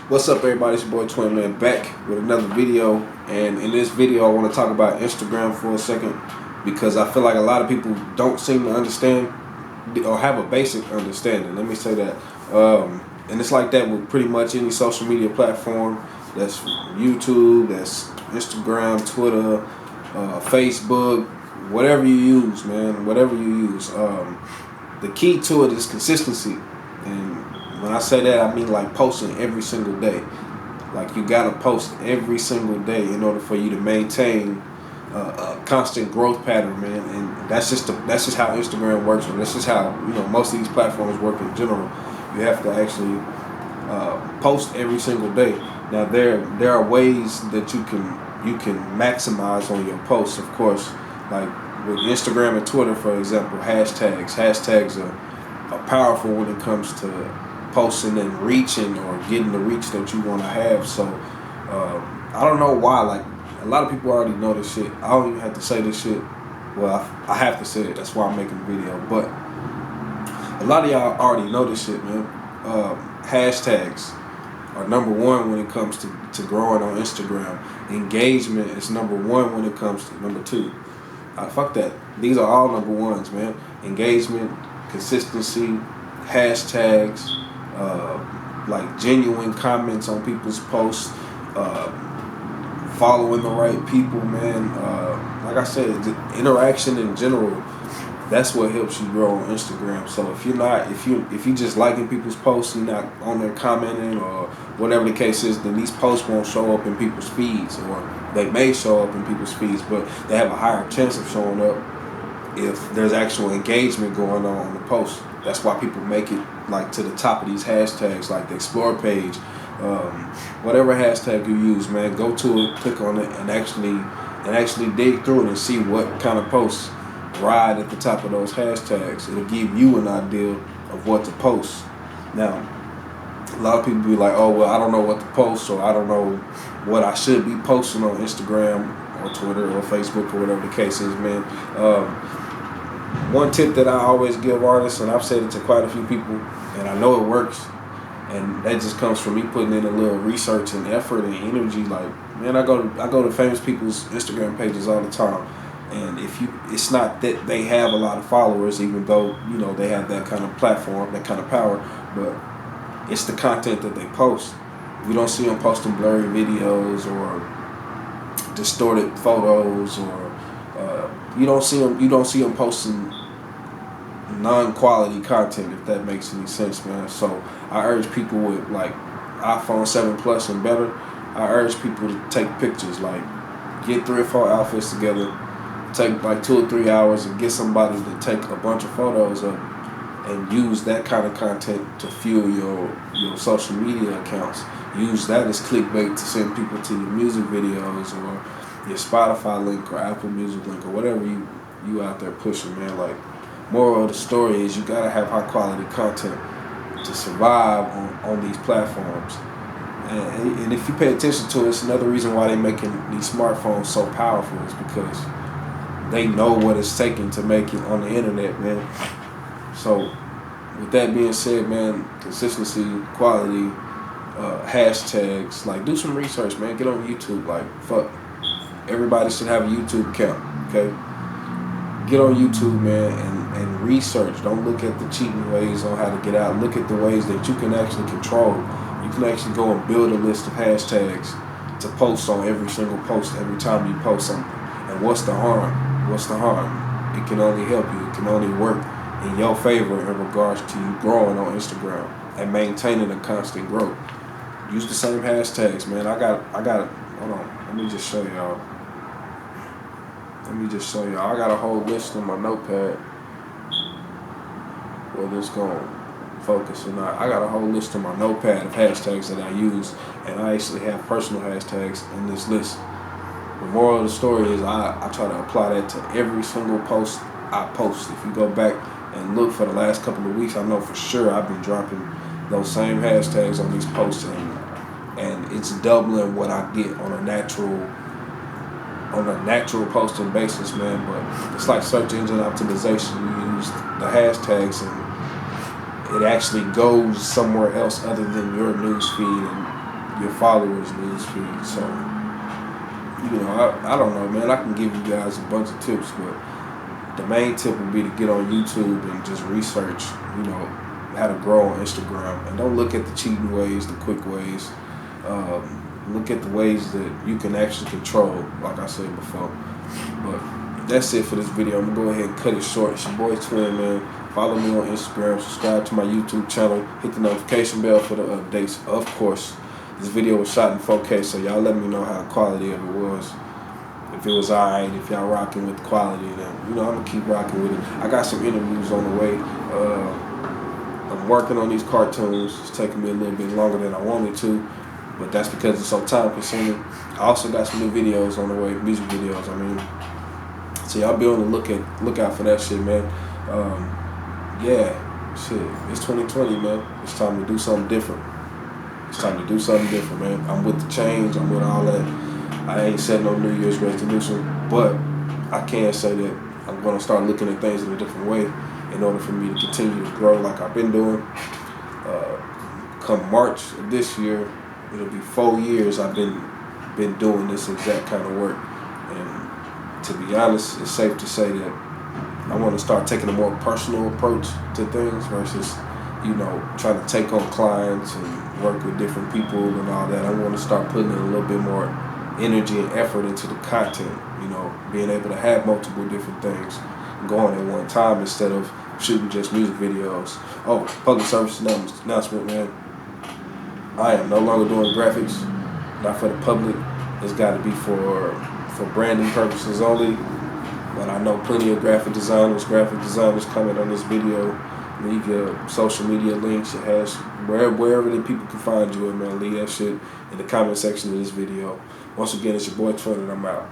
What's up, everybody? It's your boy Twin Man back with another video. And in this video, I want to talk about Instagram for a second because I feel like a lot of people don't seem to understand or have a basic understanding. Let me say that. And it's like that with pretty much any social media platform. That's YouTube, that's Instagram, Twitter, Facebook, whatever you use, man. Whatever you use. The key to it is consistency. And when I say that, I mean like posting every single day. Like you gotta post every single day in order for you to maintain a constant growth pattern, man. And that's just how Instagram works, and that's just how most of these platforms work in general. You have to actually post every single day. Now there are ways that you can maximize on your posts, of course. Like with Instagram and Twitter, for example, hashtags. Hashtags are powerful when it comes to posting and reaching or getting the reach that you want to have. So I don't know why, like a lot of people already know this shit. I don't even have to say this shit. Well, I have to say it. That's why I'm making the video. But a lot of y'all already know this shit, man. Hashtags are number one when it comes to growing on Instagram. Engagement is number one when it comes to number two. Fuck that. These are all number ones, man. Engagement, consistency, hashtags, like genuine comments on people's posts, following the right people, man. Like I said, the interaction in general, that's what helps you grow on Instagram. So if you just liking people's posts and not on there commenting or whatever the case is, then these posts won't show up in people's feeds, or they may show up in people's feeds, but they have a higher chance of showing up if there's actual engagement going on the post. That's why people make it like to the top of these hashtags, like the explore page, whatever hashtag you use, man. Go to it, click on it, and actually dig through it and see what kind of posts ride at the top of those hashtags. It'll give you an idea of what to post. Now, a lot of people be like, "Oh, well, I don't know what to post, or I don't know what I should be posting on Instagram or Twitter or Facebook or whatever the case is, man." One tip that I always give artists, and I've said it to quite a few people, and I know it works, and that just comes from me putting in a little research and effort and energy. Like, man, I go to famous people's Instagram pages all the time, and it's not that they have a lot of followers, even though they have that kind of platform, that kind of power, but it's the content that they post. You don't see them posting blurry videos or distorted photos, or you don't see them posting non-quality content, if that makes any sense, man. So I urge people with like iPhone 7 Plus and better, I urge people to take pictures, like get 3 or 4 outfits together, take like 2 or 3 hours and get somebody to take a bunch of photos of, and use that kind of content to fuel your social media accounts. Use that as clickbait to send people to your music videos or your Spotify link or Apple Music link or whatever you out there pushing, man. Like, moral of the story is you gotta have high quality content to survive on these platforms. And if you pay attention to it, it's another reason why they're making these smartphones so powerful, is because they know what it's taking to make it on the internet, man. So with that being said, man, consistency, quality, hashtags, like do some research, man. Get on YouTube. Like, fuck, everybody should have a YouTube account, okay? Get on YouTube, man, and research. Don't look at the cheating ways on how to get out. Look at the ways that you can actually control. You can actually go and build a list of hashtags to post on every single post every time you post something. And what's the harm? What's the harm? It can only help you. It can only work in your favor in regards to you growing on Instagram and maintaining a constant growth. Use the same hashtags, man. I got hold on. Let me just show y'all. I got a whole list on my notepad. Whether it's going to focus or not. I got a whole list on my notepad of hashtags that I use, and I actually have personal hashtags in this list. The moral of the story is I try to apply that to every single post I post. If you go back and look for the last couple of weeks, I know for sure I've been dropping those same hashtags on these posts, and it's doubling what I get on a natural posting basis, man. But it's like search engine optimization. You use the hashtags and it actually goes somewhere else other than your news feed, and your followers newsfeed. So, I don't know, man. I can give you guys a bunch of tips, but the main tip would be to get on YouTube and just research, how to grow on Instagram. And don't look at the cheating ways, the quick ways. Look at the ways that you can actually control, like I said before. But that's it for this video. I'm going to go ahead and cut it short. It's your boy Twin, man. Follow me on Instagram. Subscribe to my YouTube channel. Hit the notification bell for the updates. Of course, this video was shot in 4K, so y'all let me know how the quality of it was. If it was alright, if y'all rocking with the quality, then, I'm going to keep rocking with it. I got some interviews on the way. I'm working on these cartoons. It's taking me a little bit longer than I wanted to, but that's because it's so time consuming. I also got some new videos on the way, music videos, So y'all be on the lookout for that shit, man. It's 2020, man. It's time to do something different. Man. I'm with the change. I'm with all that. I ain't set no New Year's resolution, but I can say that I'm going to start looking at things in a different way in order for me to continue to grow like I've been doing. Come March of this year, it'll be 4 years I've been doing this exact kind of work. And to be honest, it's safe to say that I want to start taking a more personal approach to things versus, trying to take on clients and work with different people and all that. I want to start putting in a little bit more energy and effort into the content, being able to have multiple different things going at one time instead of shooting just music videos. Oh, public service announcement, man. I am no longer doing graphics, not for the public. It's got to be for branding purposes only. But I know plenty of graphic designers comment on this video. Leave your social media links, your hash, wherever the people can find you at, man. Leave that shit in the comment section of this video. Once again, it's your boy Twin, and I'm out.